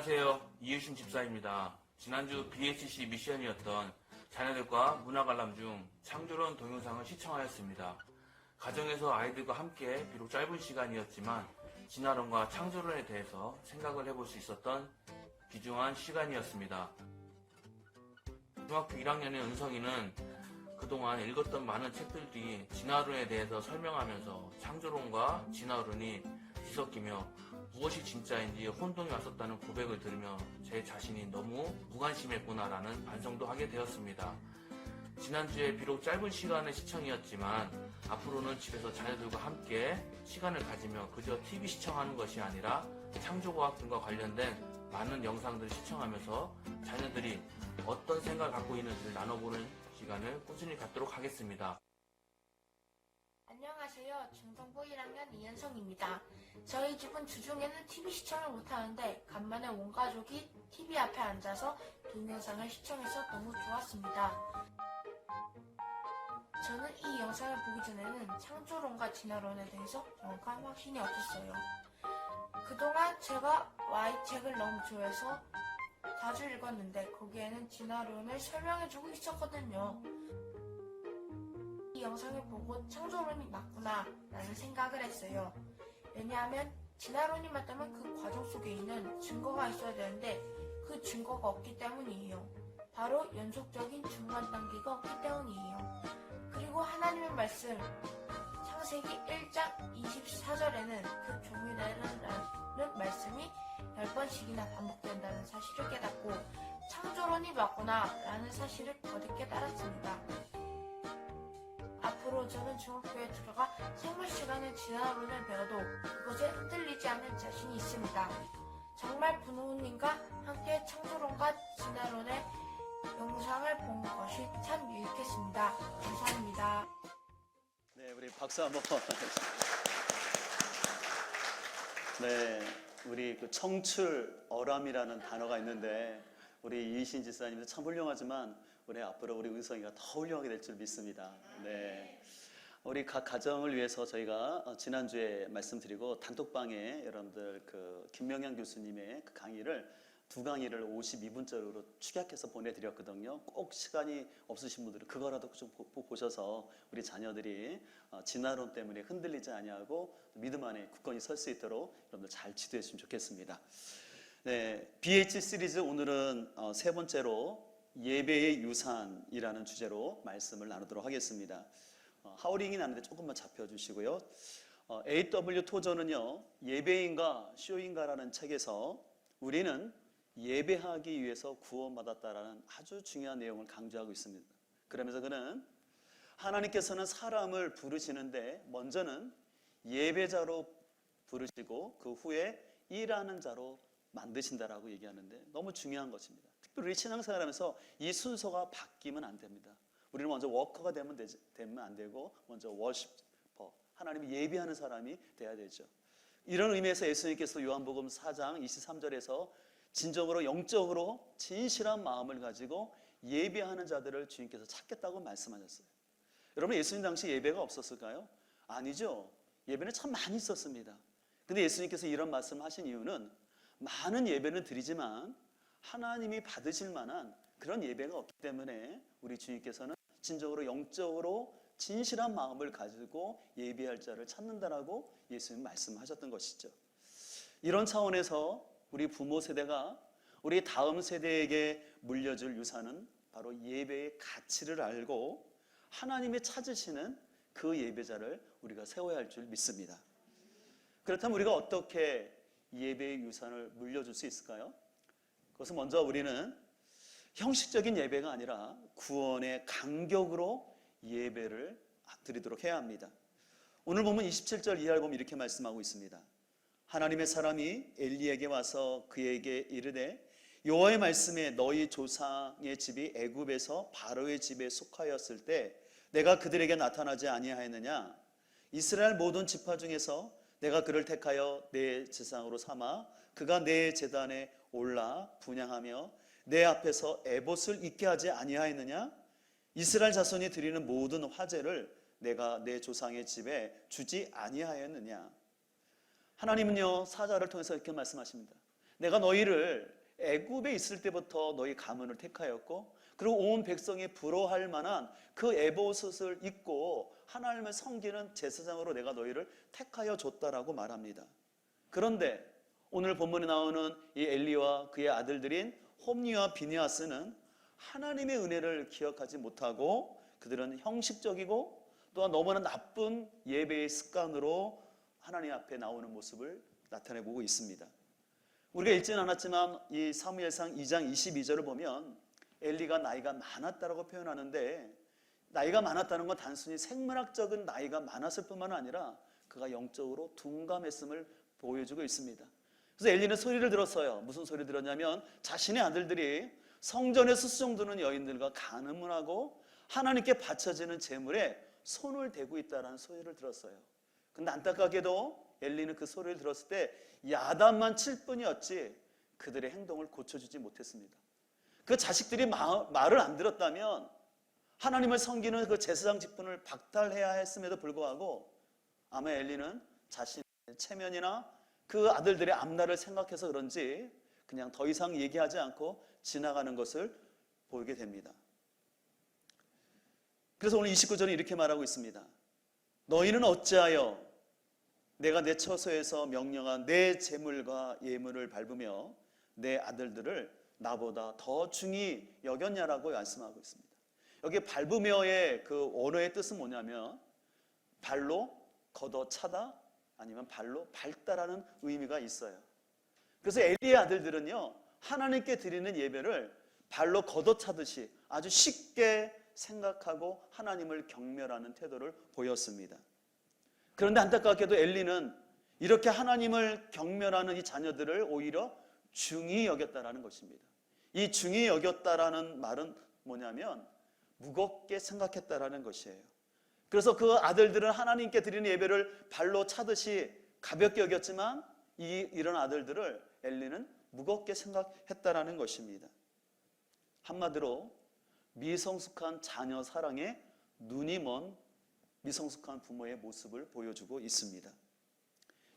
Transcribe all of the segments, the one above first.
안녕하세요. 이유신 집사입니다. 지난주 BHC 미션이었던 자녀들과 문화관람 중 창조론 동영상을 시청하였습니다. 가정에서 아이들과 함께 비록 짧은 시간이었지만 진화론과 창조론에 대해서 생각을 해볼 수 있었던 귀중한 시간이었습니다. 중학교 1학년의 은성이는 그동안 읽었던 많은 책들 뒤 진화론에 대해서 설명하면서 창조론과 진화론이 뒤섞이며 무엇이 진짜인지 혼동이 왔었다는 고백을 들으며 제 자신이 너무 무관심했구나라는 반성도 하게 되었습니다. 지난주에 비록 짧은 시간의 시청이었지만 앞으로는 집에서 자녀들과 함께 시간을 가지며 그저 TV 시청하는 것이 아니라 창조과학 등과 관련된 많은 영상들을 시청하면서 자녀들이 어떤 생각을 갖고 있는지를 나눠보는 시간을 꾸준히 갖도록 하겠습니다. 안녕하세요. 중등부 1학년 이현성입니다. 저희 집은 주중에는 TV 시청을 못하는데 간만에 온 가족이 TV 앞에 앉아서 동영상을 시청해서 너무 좋았습니다. 저는 이 영상을 보기 전에는 창조론과 진화론에 대해서 정확한 확신이 없었어요. 그동안 제가 Y책을 너무 좋아해서 자주 읽었는데 거기에는 진화론을 설명해주고 있었거든요. 이 영상을 보고 창조론이 맞구나 라는 생각을 했어요. 왜냐하면 진화론이 맞다면 그 과정 속에 있는 증거가 있어야 되는데 그 증거가 없기 때문이에요. 바로 연속적인 중간 단계가 없기 때문이에요. 그리고 하나님의 말씀 창세기 1장 24절에는 그 종이라는 말씀이 10번씩이나 반복된다는 사실을 깨닫고 창조론이 맞구나 라는 사실을 거듭 깨달았습니다. 앞으로 저는 중학교에 들어가 생물 시간에 진화론을 배워도 그것에 흔들리지 않을 자신이 있습니다. 정말 부모님과 함께 창조론과 진화론의 영상을 본 것이 참 유익했습니다. 감사합니다. 네, 우리 박수 한번. 네, 우리 그 청출어람이라는 단어가 있는데 우리 이희신 지사님도 참 훌륭하지만 우리 앞으로 우리 은성이가 더 훌륭하게 될 줄 믿습니다. 네, 우리 각 가정을 위해서 저희가 지난주에 말씀드리고 단톡방에 여러분들 그 김명현 교수님의 그 강의를 두 강의를 52분짜리로 축약해서 보내드렸거든요. 꼭 시간이 없으신 분들은 그거라도 좀 보셔서 우리 자녀들이 진화론 때문에 흔들리지 아니하고 믿음 안에 굳건히 설 수 있도록 여러분들 잘 지도해 주시면 좋겠습니다. 네, BH 시리즈 오늘은 세 번째로 예배의 유산이라는 주제로 말씀을 나누도록 하겠습니다. 하우링이 나는데 조금만 잡혀주시고요. A.W. 토저는요, 예배인가 쇼인가라는 책에서 우리는 예배하기 위해서 구원받았다라는 아주 중요한 내용을 강조하고 있습니다. 그러면서 그는 하나님께서는 사람을 부르시는데 먼저는 예배자로 부르시고 그 후에 일하는 자로 만드신다라고 얘기하는데 너무 중요한 것입니다. 특별히 우리 신앙생활하면서 이 순서가 바뀌면 안 됩니다. 우리는 먼저 워커가 되면 안 되고 먼저 워시퍼, 하나님이 예배하는 사람이 돼야 되죠. 이런 의미에서 예수님께서 요한복음 4장 23절에서 진정으로 영적으로 진실한 마음을 가지고 예배하는 자들을 주님께서 찾겠다고 말씀하셨어요. 여러분, 예수님 당시 예배가 없었을까요? 아니죠. 예배는 참 많이 있었습니다. 근데 예수님께서 이런 말씀을 하신 이유는 많은 예배는 드리지만 하나님이 받으실 만한 그런 예배가 없기 때문에 우리 주님께서는 진정으로 영적으로 진실한 마음을 가지고 예배할 자를 찾는다라고 예수님 말씀하셨던 것이죠. 이런 차원에서 우리 부모 세대가 우리 다음 세대에게 물려줄 유산은 바로 예배의 가치를 알고 하나님이 찾으시는 그 예배자를 우리가 세워야 할 줄 믿습니다. 그렇다면 우리가 어떻게 예배의 유산을 물려줄 수 있을까요? 그것은 먼저 우리는 형식적인 예배가 아니라 구원의 간격으로 예배를 드리도록 해야 합니다. 오늘 보면 27절 이하를 보면 이렇게 말씀하고 있습니다. 하나님의 사람이 엘리에게 와서 그에게 이르되 여호와의 말씀에 너희 조상의 집이 애굽에서 바로의 집에 속하였을 때 내가 그들에게 나타나지 아니하였느냐? 이스라엘 모든 지파 중에서 내가 그를 택하여 내 제사장으로 삼아 그가 내 제단에 올라 분향하며 내 앞에서 에봇을 입게 하지 아니하였느냐? 이스라엘 자손이 드리는 모든 화제를 내가 내 조상의 집에 주지 아니하였느냐? 하나님은요, 사자를 통해서 이렇게 말씀하십니다. 내가 너희를 애굽에 있을 때부터 너희 가문을 택하였고 그리고 온 백성이 부러워할 만한 그 에봇을 입고 하나님을 섬기는 제사장으로 내가 너희를 택하여 줬다라고 말합니다. 그런데 오늘 본문에 나오는 이 엘리와 그의 아들들인 홈니와 비느하스는 하나님의 은혜를 기억하지 못하고 그들은 형식적이고 또한 너무나 나쁜 예배의 습관으로 하나님 앞에 나오는 모습을 나타내보고 있습니다. 우리가 읽지는 않았지만 이 사무엘상 2장 22절을 보면 엘리가 나이가 많았다라고 표현하는데 나이가 많았다는 건 단순히 생물학적인 나이가 많았을 뿐만 아니라 그가 영적으로 둔감했음을 보여주고 있습니다. 그래서 엘리는 소리를 들었어요. 무슨 소리 들었냐면 자신의 아들들이 성전에서 수종 드는 여인들과 간음을 하고 하나님께 바쳐지는 제물에 손을 대고 있다는 소리를 들었어요. 근데 안타깝게도 엘리는 그 소리를 들었을 때 야단만 칠 뿐이었지 그들의 행동을 고쳐주지 못했습니다. 그 자식들이 말을 안 들었다면 하나님을 섬기는 그 제사장 직분을 박탈해야 했음에도 불구하고 아마 엘리는 자신의 체면이나 그 아들들의 앞날을 생각해서 그런지 그냥 더 이상 얘기하지 않고 지나가는 것을 보게 됩니다. 그래서 오늘 29절은 이렇게 말하고 있습니다. 너희는 어찌하여 내가 내 처소에서 명령한 내 재물과 예물을 밟으며 내 아들들을 나보다 더 중히 여겼냐라고 말씀하고 있습니다. 여기 밟으며의 그 원어의 뜻은 뭐냐면 발로 걷어차다 아니면 발로 밟다라는 의미가 있어요. 그래서 엘리의 아들들은요 하나님께 드리는 예배를 발로 걷어차듯이 아주 쉽게 생각하고 하나님을 경멸하는 태도를 보였습니다. 그런데 안타깝게도 엘리는 이렇게 하나님을 경멸하는 이 자녀들을 오히려 중히 여겼다라는 것입니다. 이 중히 여겼다라는 말은 뭐냐면 무겁게 생각했다라는 것이에요. 그래서 그 아들들은 하나님께 드리는 예배를 발로 차듯이 가볍게 여겼지만 이런 아들들을 엘리는 무겁게 생각했다라는 것입니다. 한마디로 미성숙한 자녀 사랑에 눈이 먼 미성숙한 부모의 모습을 보여주고 있습니다.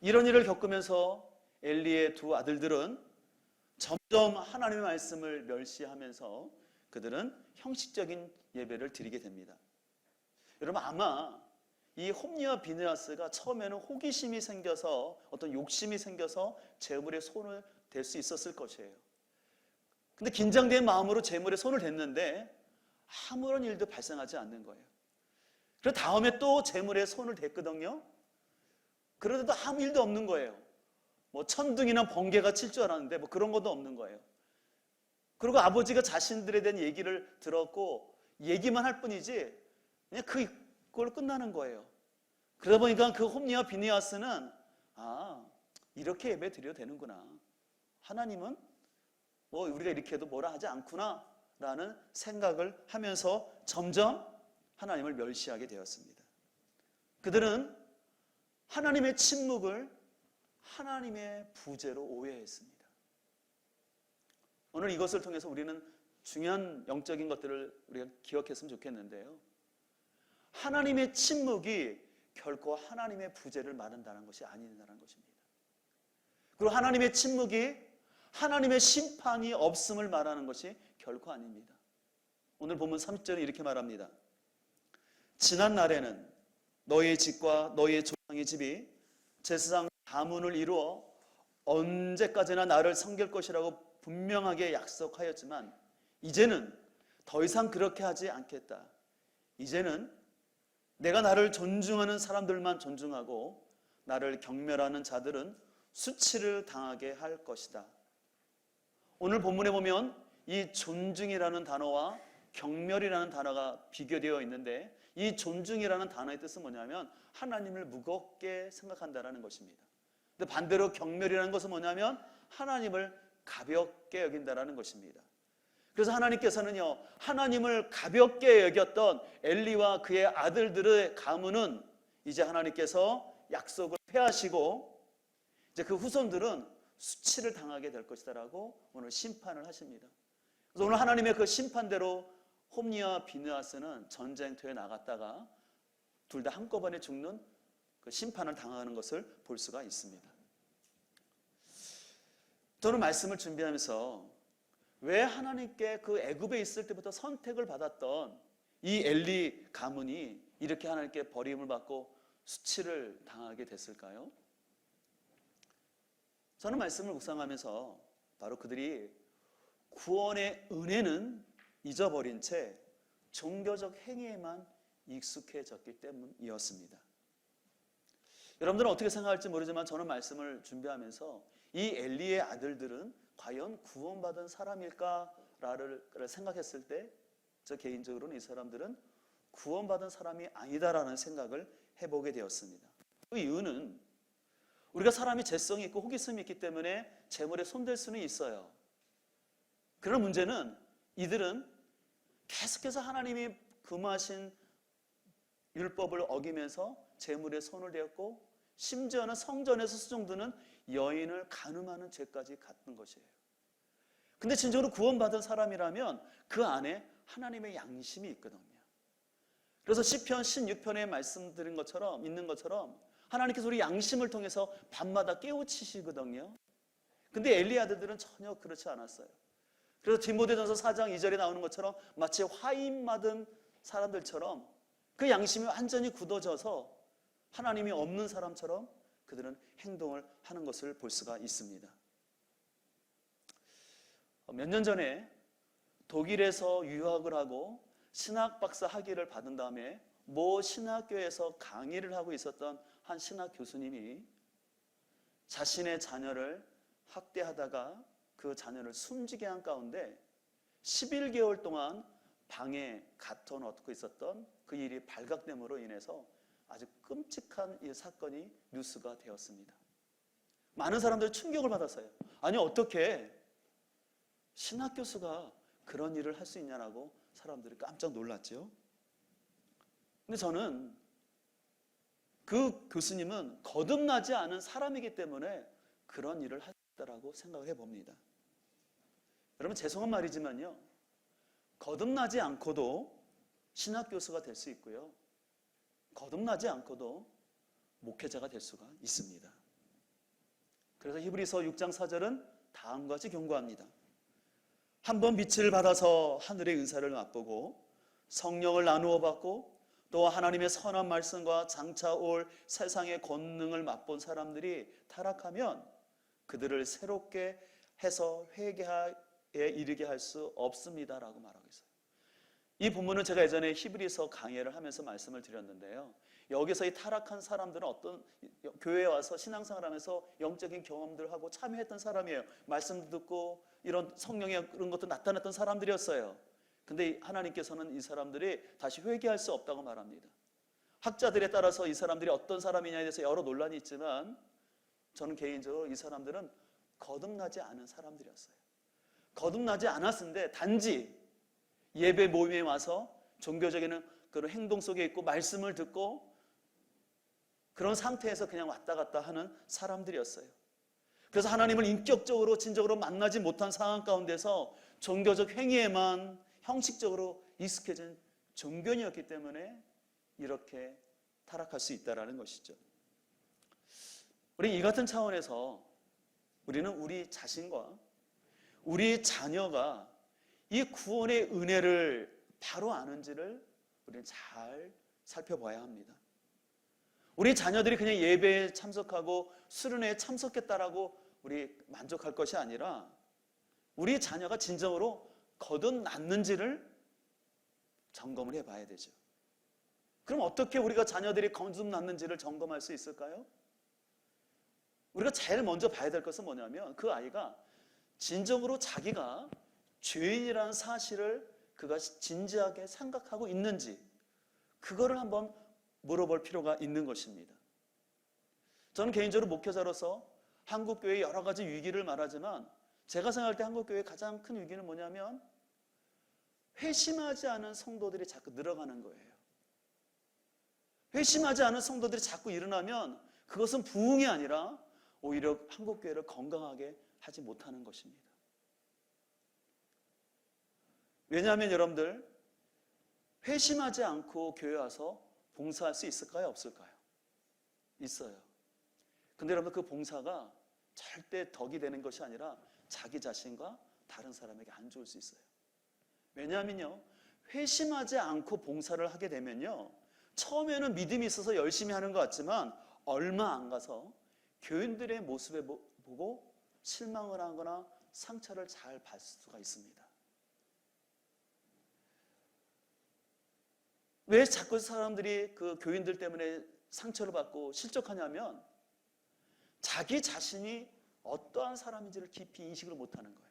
이런 일을 겪으면서 엘리의 두 아들들은 점점 하나님의 말씀을 멸시하면서 그들은 형식적인 예배를 드리게 됩니다. 여러분 아마 이 홈니와 비느하스가 처음에는 호기심이 생겨서 어떤 욕심이 생겨서 제물에 손을 댈 수 있었을 것이에요. 근데 긴장된 마음으로 제물에 손을 댔는데 아무런 일도 발생하지 않는 거예요. 그리고 다음에 또 제물에 손을 댔거든요. 그런데도 아무 일도 없는 거예요. 뭐 천둥이나 번개가 칠 줄 알았는데 뭐 그런 것도 없는 거예요. 그리고 아버지가 자신들에 대한 얘기를 들었고 얘기만 할 뿐이지 그냥 그걸로 끝나는 거예요. 그러다 보니까 그 홈니와 비느하스는 이렇게 예배 드려도 되는구나. 하나님은 뭐 우리가 이렇게 해도 뭐라 하지 않구나 라는 생각을 하면서 점점 하나님을 멸시하게 되었습니다. 그들은 하나님의 침묵을 하나님의 부재로 오해했습니다. 오늘 이것을 통해서 우리는 중요한 영적인 것들을 우리가 기억했으면 좋겠는데요. 하나님의 침묵이 결코 하나님의 부재를 말한다는 것이 아니다라는 것입니다. 그리고 하나님의 침묵이 하나님의 심판이 없음을 말하는 것이 결코 아닙니다. 오늘 본문 30절에 이렇게 말합니다. 지난 날에는 너희의 집과 너희의 조상의 집이 제사장 가문을 이루어 언제까지나 나를 섬길 것이라고 분명하게 약속하였지만 이제는 더 이상 그렇게 하지 않겠다. 이제는 내가 나를 존중하는 사람들만 존중하고 나를 경멸하는 자들은 수치를 당하게 할 것이다. 오늘 본문에 보면 이 존중이라는 단어와 경멸이라는 단어가 비교되어 있는데 이 존중이라는 단어의 뜻은 뭐냐면 하나님을 무겁게 생각한다는 것입니다. 근데 반대로 경멸이라는 것은 뭐냐면 하나님을 가볍게 여긴다는 것입니다. 그래서 하나님께서는요, 하나님을 가볍게 여겼던 엘리와 그의 아들들의 가문은 이제 하나님께서 약속을 폐하시고 이제 그 후손들은 수치를 당하게 될 것이다라고 오늘 심판을 하십니다. 그래서 오늘 하나님의 그 심판대로 홈니와 비느하스는 전쟁터에 나갔다가 둘 다 한꺼번에 죽는 그 심판을 당하는 것을 볼 수가 있습니다. 저는 말씀을 준비하면서 왜 하나님께 그 애굽에 있을 때부터 선택을 받았던 이 엘리 가문이 이렇게 하나님께 버림을 받고 수치를 당하게 됐을까요? 저는 말씀을 묵상하면서 바로 그들이 구원의 은혜는 잊어버린 채 종교적 행위에만 익숙해졌기 때문이었습니다. 여러분들은 어떻게 생각할지 모르지만 저는 말씀을 준비하면서 이 엘리의 아들들은 과연 구원받은 사람일까를 생각했을 때 저 개인적으로는 이 사람들은 구원받은 사람이 아니다라는 생각을 해보게 되었습니다. 그 이유는 우리가 사람이 재성이 있고 호기심이 있기 때문에 재물에 손댈 수는 있어요. 그런 문제는 이들은 계속해서 하나님이 금하신 율법을 어기면서 재물에 손을 대었고 심지어는 성전에서 수종드는 여인을 간음하는 죄까지 갖는 것이에요. 근데 진정으로 구원받은 사람이라면 그 안에 하나님의 양심이 있거든요. 그래서 시편 16편에 말씀드린 것처럼 있는 것처럼 하나님께서 우리 양심을 통해서 밤마다 깨우치시거든요. 근데 엘리 아들들은 전혀 그렇지 않았어요. 그래서 디모데전서 4장 2절에 나오는 것처럼 마치 화인 맞은 사람들처럼 그 양심이 완전히 굳어져서 하나님이 없는 사람처럼 그들은 행동을 하는 것을 볼 수가 있습니다. 몇 년 전에 독일에서 유학을 하고 신학박사 학위를 받은 다음에 모 신학교에서 강의를 하고 있었던 한 신학 교수님이 자신의 자녀를 학대하다가 그 자녀를 숨지게 한 가운데 11개월 동안 방에 갇혀 놓고 있었던 그 일이 발각됨으로 인해서 아주 끔찍한 이 사건이 뉴스가 되었습니다. 많은 사람들이 충격을 받았어요. 아니 어떻게 신학 교수가 그런 일을 할 수 있냐라고 사람들이 깜짝 놀랐죠. 근데 저는 그 교수님은 거듭나지 않은 사람이기 때문에 그런 일을 했다라고 생각을 해봅니다. 여러분 죄송한 말이지만요, 거듭나지 않고도 신학 교수가 될 수 있고요, 거듭나지 않고도 목회자가 될 수가 있습니다. 그래서 히브리서 6장 4절은 다음과 같이 경고합니다. 한번 빛을 받아서 하늘의 은사를 맛보고 성령을 나누어 받고 또 하나님의 선한 말씀과 장차 올 세상의 권능을 맛본 사람들이 타락하면 그들을 새롭게 해서 회개에 이르게 할 수 없습니다라고 말하고 있어요. 이 본문은 제가 예전에 히브리서 강의를 하면서 말씀을 드렸는데요, 여기서 이 타락한 사람들은 어떤 교회에 와서 신앙생활하면서 영적인 경험들을 하고 참여했던 사람이에요. 말씀도 듣고 이런 성령의 그런 것도 나타났던 사람들이었어요. 근데 하나님께서는 이 사람들이 다시 회개할 수 없다고 말합니다. 학자들에 따라서 이 사람들이 어떤 사람이냐에 대해서 여러 논란이 있지만 저는 개인적으로 이 사람들은 거듭나지 않은 사람들이었어요. 거듭나지 않았는데 단지 예배 모임에 와서 종교적인 그런 행동 속에 있고 말씀을 듣고 그런 상태에서 그냥 왔다 갔다 하는 사람들이었어요. 그래서 하나님을 인격적으로 진정으로 만나지 못한 상황 가운데서 종교적 행위에만 형식적으로 익숙해진 종교인이었기 때문에 이렇게 타락할 수 있다는 것이죠. 우리 이 같은 차원에서 우리는 우리 자신과 우리 자녀가 이 구원의 은혜를 바로 아는지를 우리는 잘 살펴봐야 합니다. 우리 자녀들이 그냥 예배에 참석하고 수련회에 참석했다라고 우리 만족할 것이 아니라 우리 자녀가 진정으로 거듭났는지를 점검을 해봐야 되죠. 그럼 어떻게 우리가 자녀들이 거듭났는지를 점검할 수 있을까요? 우리가 제일 먼저 봐야 될 것은 뭐냐면 그 아이가 진정으로 자기가 죄인이라는 사실을 그가 진지하게 생각하고 있는지 그거를 한번 물어볼 필요가 있는 것입니다. 저는 개인적으로 목회자로서 한국교회의 여러 가지 위기를 말하지만 제가 생각할 때 한국교회의 가장 큰 위기는 뭐냐면 회심하지 않은 성도들이 자꾸 늘어가는 거예요. 회심하지 않은 성도들이 자꾸 일어나면 그것은 부흥이 아니라 오히려 한국교회를 건강하게 하지 못하는 것입니다. 왜냐하면 여러분들 회심하지 않고 교회 와서 봉사할 수 있을까요? 없을까요? 있어요. 근데 여러분 그 봉사가 절대 덕이 되는 것이 아니라 자기 자신과 다른 사람에게 안 좋을 수 있어요. 왜냐하면요, 회심하지 않고 봉사를 하게 되면요, 처음에는 믿음이 있어서 열심히 하는 것 같지만 얼마 안 가서 교인들의 모습에 보고 실망을 하거나 상처를 잘 받을 수가 있습니다. 왜 자꾸 사람들이 그 교인들 때문에 상처를 받고 실족하냐면 자기 자신이 어떠한 사람인지를 깊이 인식을 못하는 거예요.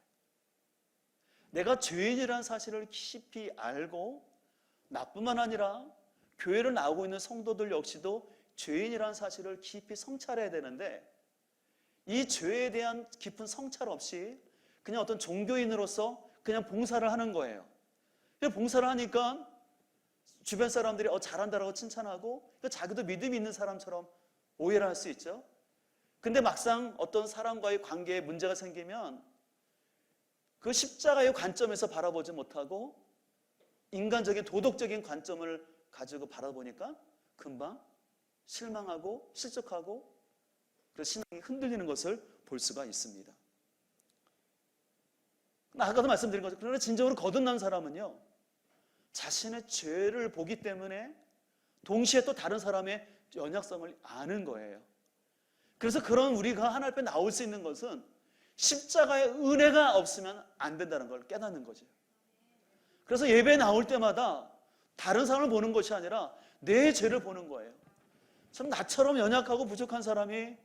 내가 죄인이라는 사실을 깊이 알고 나뿐만 아니라 교회를 나오고 있는 성도들 역시도 죄인이라는 사실을 깊이 성찰해야 되는데 이 죄에 대한 깊은 성찰 없이 그냥 어떤 종교인으로서 그냥 봉사를 하는 거예요. 봉사를 하니까 주변 사람들이 잘한다라고 칭찬하고 자기도 믿음이 있는 사람처럼 오해를 할 수 있죠. 근데 막상 어떤 사람과의 관계에 문제가 생기면 그 십자가의 관점에서 바라보지 못하고 인간적인 도덕적인 관점을 가지고 바라보니까 금방 실망하고 실족하고 그 신앙이 흔들리는 것을 볼 수가 있습니다. 아까도 말씀드린 거죠. 그러나 진정으로 거듭난 사람은요, 자신의 죄를 보기 때문에 동시에 또 다른 사람의 연약성을 아는 거예요. 그래서 그런 우리가 하나님 앞에 나올 수 있는 것은 십자가의 은혜가 없으면 안 된다는 걸 깨닫는 거죠. 그래서 예배에 나올 때마다 다른 사람을 보는 것이 아니라 내 죄를 보는 거예요. 참 나처럼 연약하고 부족한 사람이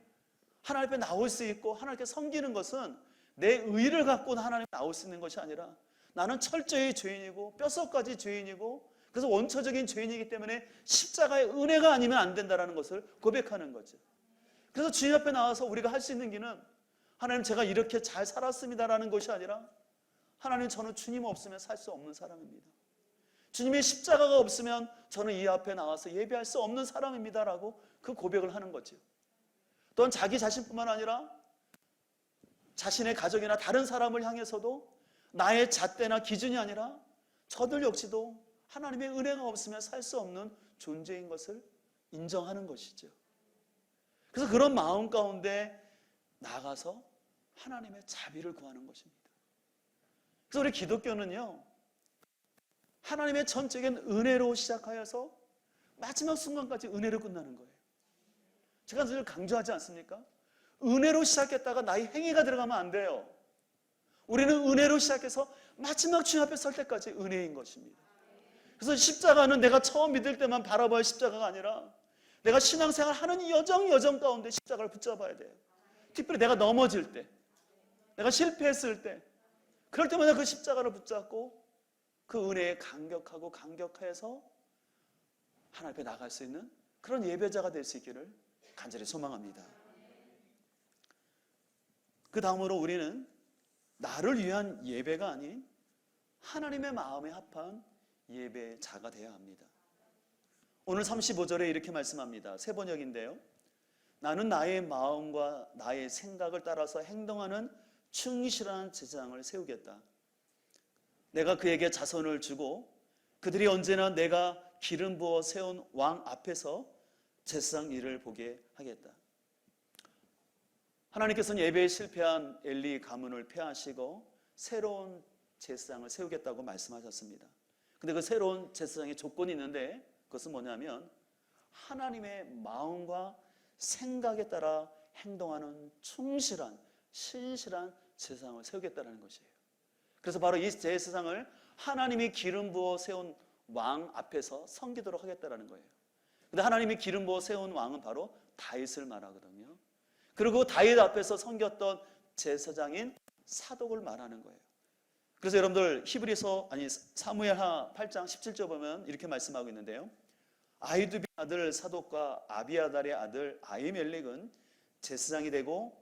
하나님 앞에 나올 수 있고 하나님께 섬기는 것은 내 의를 갖고 하나님 앞에 나올 수 있는 것이 아니라 나는 철저히 죄인이고 뼛속까지 죄인이고 그래서 원초적인 죄인이기 때문에 십자가의 은혜가 아니면 안 된다는 것을 고백하는 거죠. 그래서 주님 앞에 나와서 우리가 할 수 있는 길은 하나님 제가 이렇게 잘 살았습니다라는 것이 아니라 하나님 저는 주님 없으면 살 수 없는 사람입니다. 주님의 십자가가 없으면 저는 이 앞에 나와서 예배할 수 없는 사람입니다라고 그 고백을 하는 거죠. 또한 자기 자신뿐만 아니라 자신의 가족이나 다른 사람을 향해서도 나의 잣대나 기준이 아니라 저들 역시도 하나님의 은혜가 없으면 살 수 없는 존재인 것을 인정하는 것이죠. 그래서 그런 마음 가운데 나가서 하나님의 자비를 구하는 것입니다. 그래서 우리 기독교는요, 하나님의 전적인 은혜로 시작하여서 마지막 순간까지 은혜로 끝나는 거예요. 제가 늘 강조하지 않습니까? 은혜로 시작했다가 나의 행위가 들어가면 안 돼요. 우리는 은혜로 시작해서 마지막 주님 앞에 설 때까지 은혜인 것입니다. 그래서 십자가는 내가 처음 믿을 때만 바라봐야 십자가가 아니라 내가 신앙생활 하는 여정 가운데 십자가를 붙잡아야 돼요. 특별히 내가 넘어질 때, 내가 실패했을 때, 그럴 때마다 그 십자가를 붙잡고 그 은혜에 감격해서 하나님 앞에 나갈 수 있는 그런 예배자가 될 수 있기를 간절히 소망합니다. 그 다음으로 우리는 나를 위한 예배가 아닌 하나님의 마음에 합한 예배자가 되어야 합니다. 오늘 35절에 이렇게 말씀합니다. 새 번역인데요. 나는 나의 마음과 나의 생각을 따라서 행동하는 충실한 제사장을 세우겠다. 내가 그에게 자손을 주고 그들이 언제나 내가 기름 부어 세운 왕 앞에서 제사장 일을 보게 하겠다. 하나님께서는 예배에 실패한 엘리 가문을 폐하시고 새로운 제사장을 세우겠다고 말씀하셨습니다. 근데 그 새로운 제사장의 조건이 있는데 그것은 뭐냐면 하나님의 마음과 생각에 따라 행동하는 충실한 신실한 제사장을 세우겠다는 것이에요. 그래서 바로 이 제사장을 하나님이 기름 부어 세운 왕 앞에서 섬기도록 하겠다는 거예요. 근데 하나님이 기름 부어 세운 왕은 바로 다윗을 말하거든요. 그리고 다윗 앞에서 섬겼던 제사장인 사독을 말하는 거예요. 그래서 여러분들 사무엘하 8장 17절 보면 이렇게 말씀하고 있는데요. 아히두비 아들 사독과 아비아달의 아들 아히멜렉은 제사장이 되고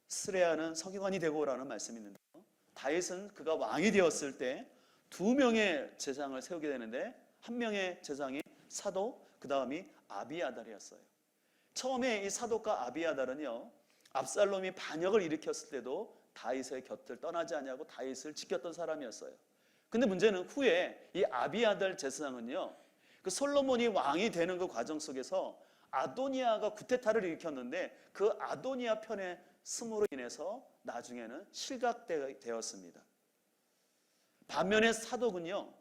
스레아는 서기관이 되고라는 말씀이 있는데요. 다윗은 그가 왕이 되었을 때 2명의 제사장을 세우게 되는데 한 명의 제사장이 사독, 그 다음이 아비아달이었어요. 처음에 이 사독과 아비아달은요, 압살롬이 반역을 일으켰을 때도 다윗의 곁을 떠나지 아니하고 다윗을 지켰던 사람이었어요. 근데 문제는 후에 이 아비아달 제사장은요, 그 솔로몬이 왕이 되는 그 과정 속에서 아도니아가 구테타를 일으켰는데 그 아도니아 편에 스므로 인해서 나중에는 실각되었습니다. 반면에 사독은요,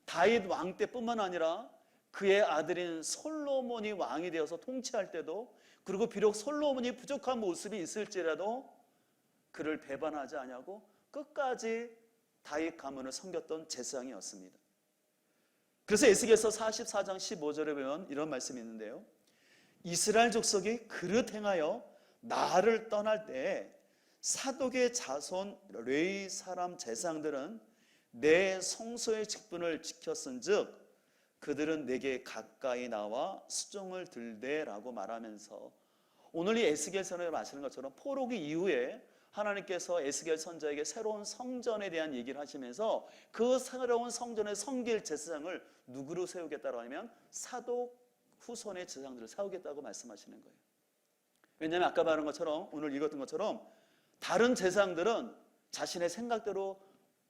다윗 왕 때뿐만 아니라 그의 아들인 솔로몬이 왕이 되어서 통치할 때도, 그리고 비록 솔로몬이 부족한 모습이 있을지라도 그를 배반하지 아니하고 끝까지 다윗 가문을 섬겼던 제사장이었습니다. 그래서 에스겔서 44장 15절에 보면 이런 말씀이 있는데요. 이스라엘 족속이 그릇 행하여 나를 떠날 때에 사독의 자손 레위 사람 제사장들은 내 성소의 직분을 지켰은즉 그들은 내게 가까이 나와 수종을 들되라고 말하면서, 오늘 이 에스겔 선언을 마시는 것처럼 포로기 이후에 하나님께서 에스겔 선지자에게 새로운 성전에 대한 얘기를 하시면서 그 새로운 성전에 섬길 제사장을 누구로 세우겠다고 하면 사독 후손의 제사장들을 세우겠다고 말씀하시는 거예요. 왜냐하면 아까 말한 것처럼, 오늘 읽었던 것처럼 다른 제사장들은 자신의 생각대로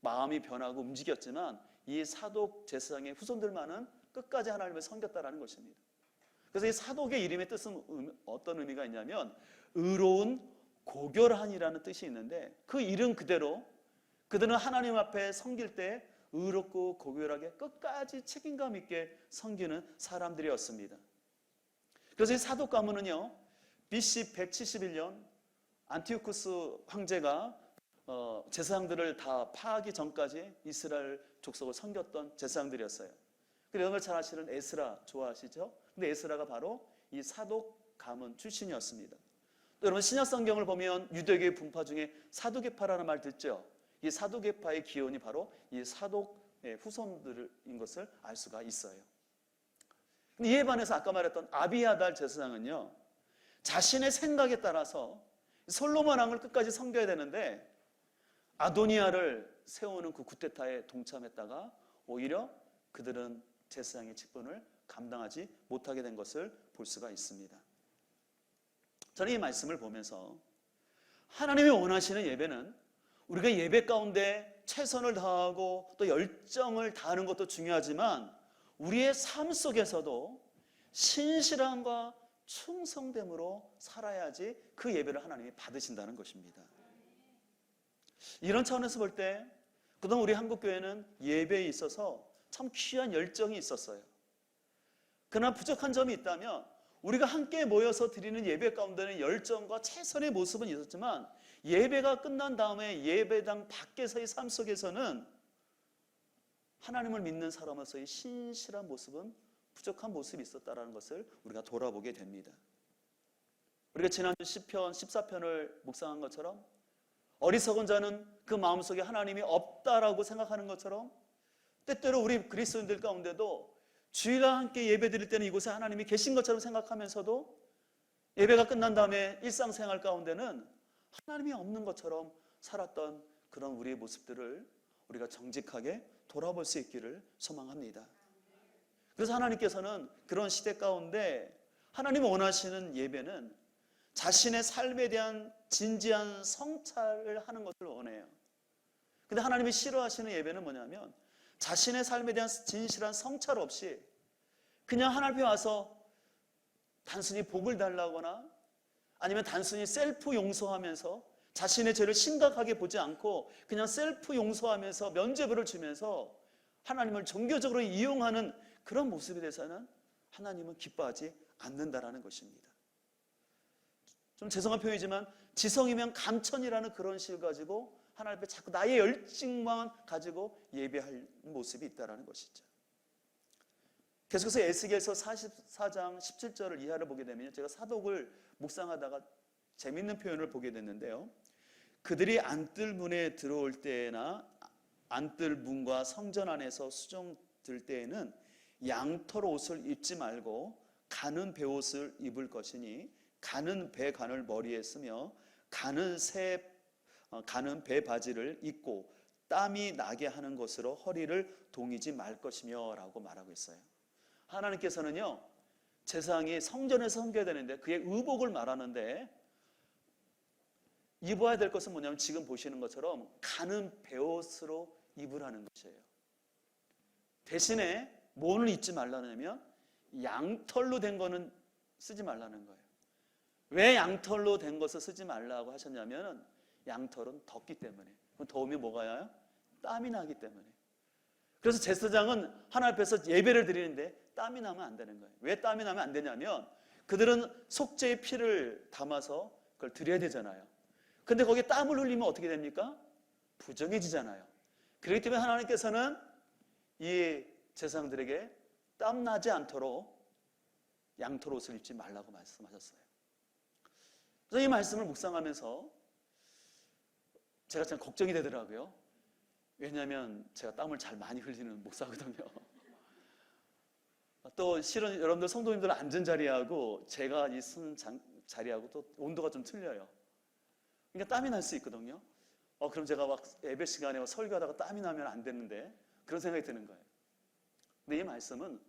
마음이 변하고 움직였지만 이 사독 제사장의 후손들만은 끝까지 하나님을 섬겼다라는 것입니다. 그래서 이 사독의 이름의 뜻은 어떤 의미가 있냐면 의로운 고결한이라는 뜻이 있는데, 그 이름 그대로 그들은 하나님 앞에 섬길 때 의롭고 고결하게 끝까지 책임감 있게 섬기는 사람들이었습니다. 그래서 이 사독 가문은요, BC 171년 안티오쿠스 황제가 제사장들을 다 파하기 전까지 이스라엘 족속을 섬겼던 제사장들이었어요. 그리고 이런 걸 잘 아시는 에스라 좋아하시죠? 근데 에스라가 바로 이 사독 가문 출신이었습니다. 또 여러분 신약 성경을 보면 유대교의 분파 중에 사두개파라는 말 듣죠? 이 사두개파의 기원이 바로 이 사독의 후손들인 것을 알 수가 있어요. 이에 반해서 아까 말했던 아비아달 제사장은요, 자신의 생각에 따라서 솔로몬 왕을 끝까지 섬겨야 되는데 아도니아를 세우는 그 쿠데타에 동참했다가 오히려 그들은 제사장의 직분을 감당하지 못하게 된 것을 볼 수가 있습니다. 저는 이 말씀을 보면서 하나님이 원하시는 예배는 우리가 예배 가운데 최선을 다하고 또 열정을 다하는 것도 중요하지만 우리의 삶 속에서도 신실함과 충성됨으로 살아야지 그 예배를 하나님이 받으신다는 것입니다. 이런 차원에서 볼 때 그동안 우리 한국교회는 예배에 있어서 참 귀한 열정이 있었어요. 그러나 부족한 점이 있다면 우리가 함께 모여서 드리는 예배 가운데는 열정과 최선의 모습은 있었지만 예배가 끝난 다음에 예배당 밖에서의 삶 속에서는 하나님을 믿는 사람으로서의 신실한 모습은 부족한 모습이 있었다는 것을 우리가 돌아보게 됩니다. 우리가 지난주 시편 14편을 묵상한 것처럼 어리석은 자는 그 마음속에 하나님이 없다라고 생각하는 것처럼 때때로 우리 그리스도인들 가운데도 주일날 함께 예배 드릴 때는 이곳에 하나님이 계신 것처럼 생각하면서도 예배가 끝난 다음에 일상생활 가운데는 하나님이 없는 것처럼 살았던 그런 우리의 모습들을 우리가 정직하게 돌아볼 수 있기를 소망합니다. 그래서 하나님께서는 그런 시대 가운데 하나님이 원하시는 예배는 자신의 삶에 대한 진지한 성찰을 하는 것을 원해요. 근데 하나님이 싫어하시는 예배는 뭐냐면 자신의 삶에 대한 진실한 성찰 없이 그냥 하나님 앞에 와서 단순히 복을 달라거나 아니면 단순히 셀프 용서하면서 자신의 죄를 심각하게 보지 않고 그냥 셀프 용서하면서 면죄부를 주면서 하나님을 종교적으로 이용하는 그런 모습에 대해서는 하나님은 기뻐하지 않는다라는 것입니다. 좀 죄송한 표현이지만 지성이면 감천이라는 그런 식을 가지고 하나님 앞에 자꾸 나의 열정만 가지고 예배할 모습이 있다는 것이죠. 계속해서 에스겔서 44장 17절을 이하를 보게 되면 제가 사독을 묵상하다가 재밌는 표현을 보게 됐는데요. 그들이 안뜰 문에 들어올 때나 안뜰 문과 성전 안에서 수종 들 때에는 양털 옷을 입지 말고 가는 베옷을 입을 것이니 가는 배관을 머리에 쓰며 가는 배 바지를 입고 땀이 나게 하는 것으로 허리를 동이지 말 것이며 라고 말하고 있어요. 하나님께서는요, 제사장이 성전에서 섬겨야 되는데 그의 의복을 말하는데 입어야 될 것은 뭐냐면 지금 보시는 것처럼 가는 베옷으로 입으라는 것이에요. 대신에 뭐는 입지 말라냐면 양털로 된 거는 쓰지 말라는 거예요. 왜 양털로 된 것을 쓰지 말라고 하셨냐면 양털은 덥기 때문에. 그럼 더우면 뭐가 나요? 땀이 나기 때문에. 그래서 제사장은 하나님 앞에서 예배를 드리는데 땀이 나면 안 되는 거예요. 왜 땀이 나면 안 되냐면 그들은 속죄의 피를 담아서 그걸 드려야 되잖아요. 근데 거기에 땀을 흘리면 어떻게 됩니까? 부정해지잖아요. 그렇기 때문에 하나님께서는 이 제사장들에게 땀 나지 않도록 양털 옷을 입지 말라고 말씀하셨어요. 그래서 이 말씀을 묵상하면서 제가 참 걱정이 되더라고요. 왜냐하면 제가 땀을 잘 많이 흘리는 목사거든요. 또 실은 여러분들 성도님들 앉은 자리하고 제가 이 쓴 자리하고 또 온도가 좀 틀려요. 그러니까 땀이 날 수 있거든요. 그럼 제가 막 예배 시간에 설교하다가 땀이 나면 안 되는데 그런 생각이 드는 거예요. 근데 이 말씀은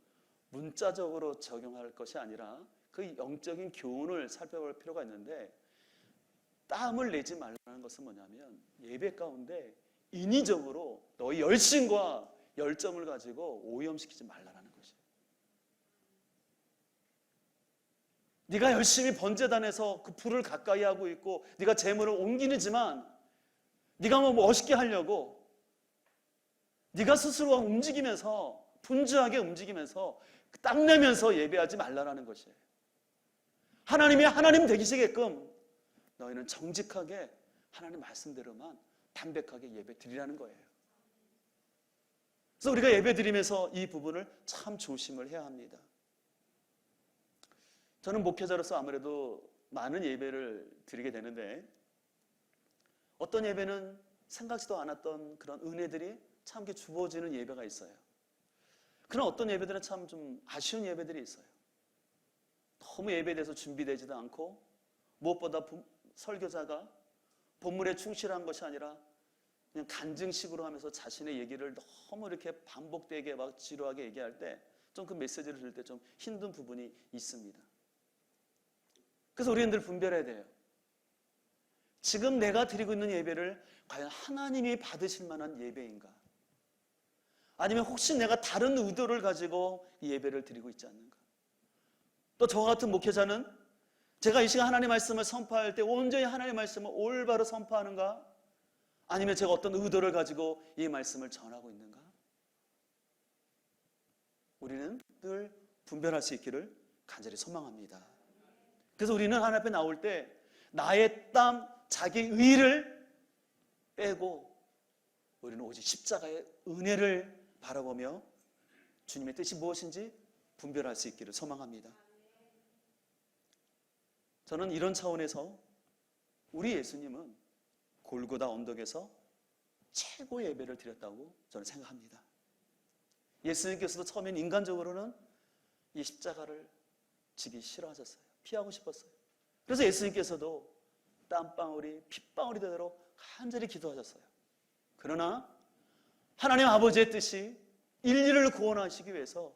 문자적으로 적용할 것이 아니라 그 영적인 교훈을 살펴볼 필요가 있는데 땀을 내지 말라는 것은 뭐냐면 예배 가운데 인위적으로 너의 열심과 열정을 가지고 오염시키지 말라는 것이에요. 네가 열심히 번제단에서 그 불을 가까이 하고 있고 네가 재물을 옮기지만 네가 뭐 멋있게 하려고 네가 스스로 움직이면서 분주하게 움직이면서 땀내면서 예배하지 말라는 것이에요. 하나님이 하나님 되시게끔 너희는 정직하게 하나님 말씀대로만 담백하게 예배 드리라는 거예요. 그래서 우리가 예배 드리면서 이 부분을 참 조심을 해야 합니다. 저는 목회자로서 아무래도 많은 예배를 드리게 되는데 어떤 예배는 생각지도 않았던 그런 은혜들이 참 주어지는 예배가 있어요. 그런 어떤 예배들은 참 좀 아쉬운 예배들이 있어요. 너무 예배에 대해서 준비되지도 않고 무엇보다 설교자가 본문에 충실한 것이 아니라 그냥 간증식으로 하면서 자신의 얘기를 너무 이렇게 반복되게 막 지루하게 얘기할 때 좀 그 메시지를 들을 때 좀 힘든 부분이 있습니다. 그래서 우리들 분별해야 돼요. 지금 내가 드리고 있는 예배를 과연 하나님이 받으실 만한 예배인가? 아니면 혹시 내가 다른 의도를 가지고 이 예배를 드리고 있지 않는가? 또 저와 같은 목회자는 제가 이 시간 하나님의 말씀을 선포할 때 온전히 하나님의 말씀을 올바로 선포하는가? 아니면 제가 어떤 의도를 가지고 이 말씀을 전하고 있는가? 우리는 늘 분별할 수 있기를 간절히 소망합니다. 그래서 우리는 하나님 앞에 나올 때 나의 땀, 자기 의를 빼고 우리는 오직 십자가의 은혜를 바라보며 주님의 뜻이 무엇인지 분별할 수 있기를 소망합니다. 저는 이런 차원에서 우리 예수님은 골고다 언덕에서 최고의 예배를 드렸다고 저는 생각합니다. 예수님께서도 처음엔 인간적으로는 이 십자가를 지기 싫어하셨어요. 피하고 싶었어요. 그래서 예수님께서도 땀방울이 핏방울이 되도록 간절히 기도하셨어요. 그러나 하나님 아버지의 뜻이 인류를 구원하시기 위해서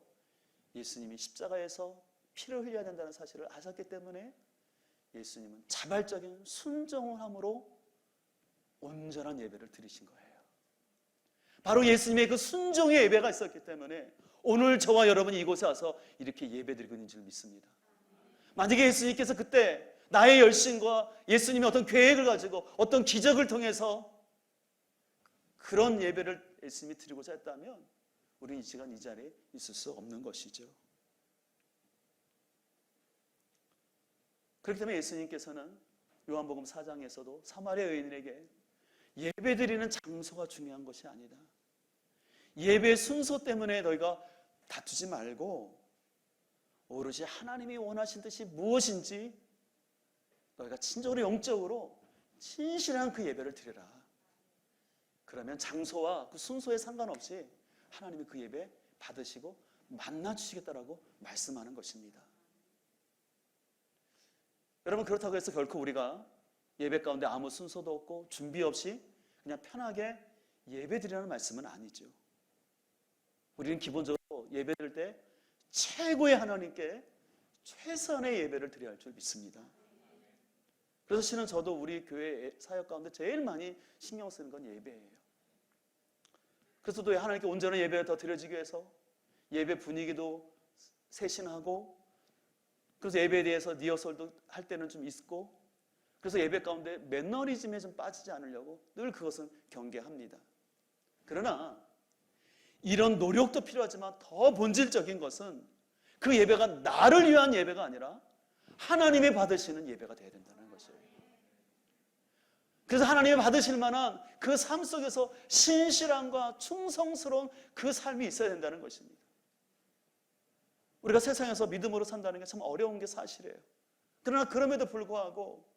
예수님이 십자가에서 피를 흘려야 된다는 사실을 아셨기 때문에 예수님은 자발적인 순종함으로 온전한 예배를 드리신 거예요. 바로 예수님의 그 순종의 예배가 있었기 때문에 오늘 저와 여러분이 이곳에 와서 이렇게 예배드리고 있는 줄 믿습니다. 만약에 예수님께서 그때 나의 열심과 예수님의 어떤 계획을 가지고 어떤 기적을 통해서 그런 예배를 예수님이 드리고자 했다면 우리는 이 시간 이 자리에 있을 수 없는 것이죠. 그렇기 때문에 예수님께서는 요한복음 4장에서도 사마리아 여인에게 예배드리는 장소가 중요한 것이 아니다. 예배 순서 때문에 너희가 다투지 말고 오롯이 하나님이 원하신 뜻이 무엇인지 너희가 진정으로 영적으로 진실한 그 예배를 드려라. 그러면 장소와 그 순서에 상관없이 하나님이 그 예배 받으시고 만나주시겠다라고 말씀하는 것입니다. 여러분, 그렇다고 해서 결코 우리가 예배 가운데 아무 순서도 없고 준비 없이 그냥 편하게 예배 드리라는 말씀은 아니죠. 우리는 기본적으로 예배 드릴 때 최고의 하나님께 최선의 예배를 드려야 할 줄 믿습니다. 그래서 실은 저도 우리 교회 사역 가운데 제일 많이 신경 쓰는 건 예배예요. 그래서 또 하나님께 온전한 예배를 더 드려지기 위해서 예배 분위기도 세신하고 그래서 예배에 대해서 리허설도 할 때는 좀 있고, 그래서 예배 가운데 매너리즘에 좀 빠지지 않으려고 늘 그것은 경계합니다. 그러나 이런 노력도 필요하지만 더 본질적인 것은 그 예배가 나를 위한 예배가 아니라 하나님이 받으시는 예배가 되어야 된다는 것이에요. 그래서 하나님이 받으실 만한 그 삶 속에서 신실함과 충성스러운 그 삶이 있어야 된다는 것입니다. 우리가 세상에서 믿음으로 산다는 게 참 어려운 게 사실이에요. 그러나 그럼에도 불구하고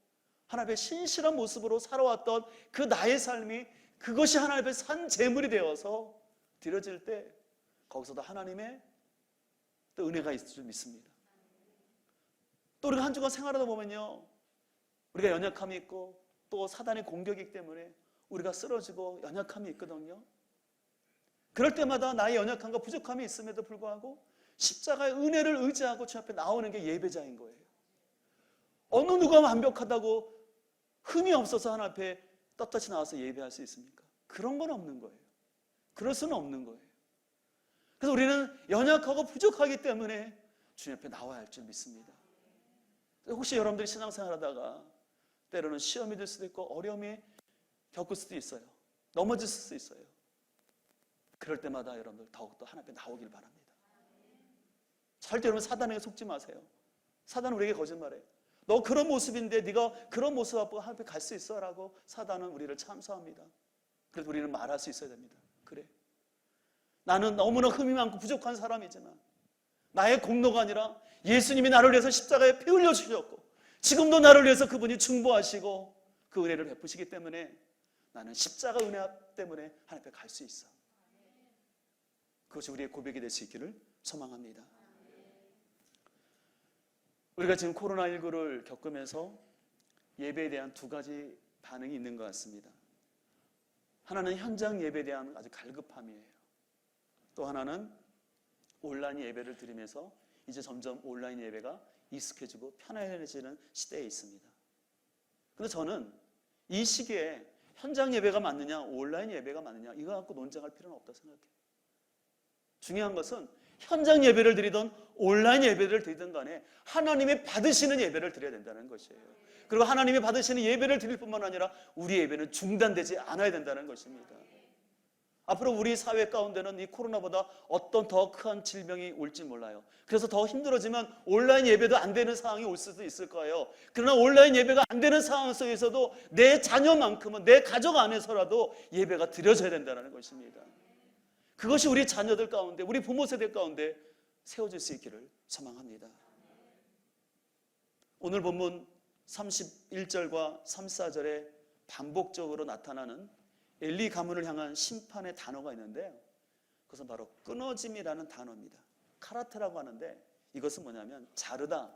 하나님의 신실한 모습으로 살아왔던 그 나의 삶이 그것이 하나님 앞에 산 제물이 되어서 드려질 때 거기서도 하나님의 또 은혜가 있을 줄 믿습니다. 또 우리가 한 주간 생활하다 보면요, 우리가 연약함이 있고 또 사단의 공격이기 때문에 우리가 쓰러지고 연약함이 있거든요. 그럴 때마다 나의 연약함과 부족함이 있음에도 불구하고 십자가의 은혜를 의지하고 주 앞에 나오는 게 예배자인 거예요. 어느 누가 완벽하다고 흠이 없어서 하나님 앞에 떳떳이 나와서 예배할 수 있습니까? 그런 건 없는 거예요. 그럴 수는 없는 거예요. 그래서 우리는 연약하고 부족하기 때문에 주님 앞에 나와야 할 줄 믿습니다. 혹시 여러분들이 신앙생활 하다가 때로는 시험이 될 수도 있고 어려움이 겪을 수도 있어요. 넘어질 수도 있어요. 그럴 때마다 여러분들 더욱더 하나님 앞에 나오길 바랍니다. 절대 여러분 사단에게 속지 마세요. 사단은 우리에게 거짓말해요. 너 그런 모습인데 네가 그런 모습 앞으로 하나님 앞에 갈 수 있어? 라고 사단은 우리를 참소합니다. 그래서 우리는 말할 수 있어야 됩니다. 그래, 나는 너무나 흠이 많고 부족한 사람이지만 나의 공로가 아니라 예수님이 나를 위해서 십자가에 피 흘려 주셨고 지금도 나를 위해서 그분이 중보하시고 그 은혜를 베푸시기 때문에 나는 십자가 은혜 때문에 하나님 앞에 갈 수 있어. 그것이 우리의 고백이 될 수 있기를 소망합니다. 우리가 지금 코로나19를 겪으면서 예배에 대한 두 가지 반응이 있는 것 같습니다. 하나는 현장 예배에 대한 아주 갈급함이에요. 또 하나는 온라인 예배를 드리면서 이제 점점 온라인 예배가 익숙해지고 편안해지는 시대에 있습니다. 그런데 저는 이 시기에 현장 예배가 맞느냐 온라인 예배가 맞느냐 이거 갖고 논쟁할 필요는 없다고 생각해요. 중요한 것은 현장 예배를 드리든 온라인 예배를 드리든 간에 하나님이 받으시는 예배를 드려야 된다는 것이에요. 그리고 하나님이 받으시는 예배를 드릴 뿐만 아니라 우리 예배는 중단되지 않아야 된다는 것입니다. 앞으로 우리 사회 가운데는 이 코로나보다 어떤 더 큰 질병이 올지 몰라요. 그래서 더 힘들어지면 온라인 예배도 안 되는 상황이 올 수도 있을 거예요. 그러나 온라인 예배가 안 되는 상황 속에서도 내 자녀만큼은 내 가족 안에서라도 예배가 드려져야 된다는 것입니다. 그것이 우리 자녀들 가운데 우리 부모 세대 가운데 세워질 수 있기를 소망합니다. 오늘 본문 31절과 34절에 반복적으로 나타나는 엘리 가문을 향한 심판의 단어가 있는데 그것은 바로 끊어짐이라는 단어입니다. 카라테라고 하는데 이것은 뭐냐면 자르다,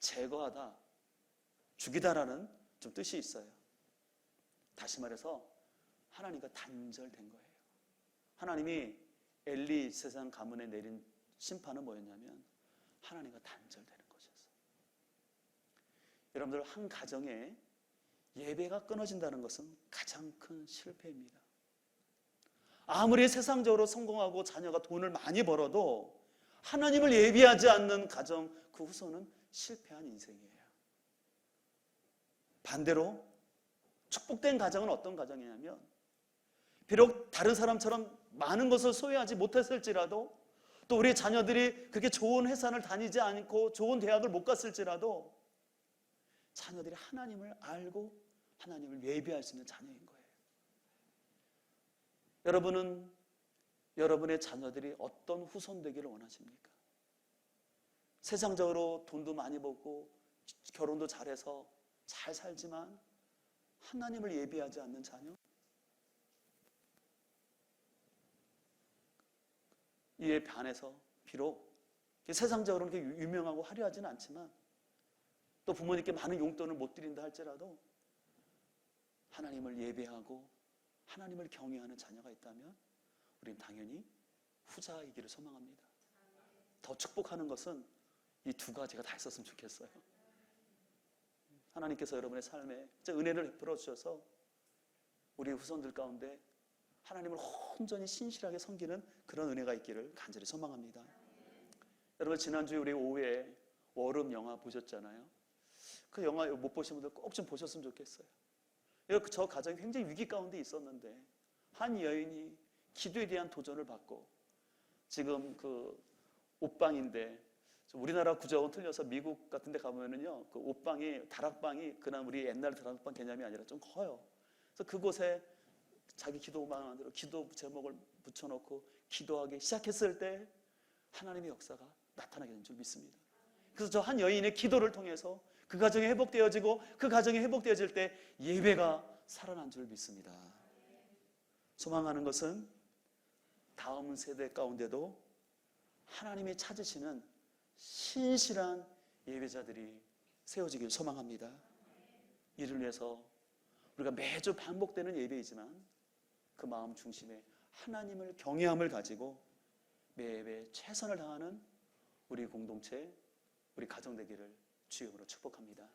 제거하다, 죽이다라는 좀 뜻이 있어요. 다시 말해서 하나님과 단절된 거예요. 하나님이 엘리 세상 가문에 내린 심판은 뭐였냐면 하나님과 단절되는 것이었어요. 여러분들 한 가정에 예배가 끊어진다는 것은 가장 큰 실패입니다. 아무리 세상적으로 성공하고 자녀가 돈을 많이 벌어도 하나님을 예비하지 않는 가정 그 후손은 실패한 인생이에요. 반대로 축복된 가정은 어떤 가정이냐면 비록 다른 사람처럼 많은 것을 소유하지 못했을지라도 또 우리 자녀들이 그렇게 좋은 회사를 다니지 않고 좋은 대학을 못 갔을지라도 자녀들이 하나님을 알고 하나님을 예비할 수 있는 자녀인 거예요. 여러분은 여러분의 자녀들이 어떤 후손 되기를 원하십니까? 세상적으로 돈도 많이 벌고 결혼도 잘해서 잘 살지만 하나님을 예비하지 않는 자녀? 이에 반해서 비록 세상적으로 그렇게 유명하고 화려하지는 않지만 또 부모님께 많은 용돈을 못 드린다 할지라도 하나님을 예배하고 하나님을 경외하는 자녀가 있다면 우리는 당연히 후자이기를 소망합니다. 더 축복하는 것은 이 두 가지가 다 있었으면 좋겠어요. 하나님께서 여러분의 삶에 은혜를 베풀어 주셔서 우리 후손들 가운데 하나님을 온전히 신실하게 섬기는 그런 은혜가 있기를 간절히 소망합니다. 여러분 지난주에 우리 오후에 워름 영화 보셨잖아요. 그 영화 못 보신 분들 꼭 좀 보셨으면 좋겠어요. 저 가정이 굉장히 위기 가운데 있었는데 한 여인이 기도에 대한 도전을 받고 지금 그 옷방인데 우리나라 구조하고는 틀려서 미국 같은 데 가보면은요 그 옷방이 다락방이 그냥 우리 옛날 다락방 개념이 아니라 좀 커요. 그래서 그곳에 자기 기도방 안으로 기도 제목을 붙여놓고 기도하기 시작했을 때 하나님의 역사가 나타나게 된 줄 믿습니다. 그래서 저 한 여인의 기도를 통해서 그 가정이 회복되어지고 그 가정이 회복되어질 때 예배가 살아난 줄 믿습니다. 소망하는 것은 다음 세대 가운데도 하나님이 찾으시는 신실한 예배자들이 세워지길 소망합니다. 이를 위해서 우리가 매주 반복되는 예배이지만 그 마음 중심에 하나님을 경외함을 가지고 매 예배에 최선을 다하는 우리 공동체, 우리 가정 되기를 주의 이름으로 축복합니다.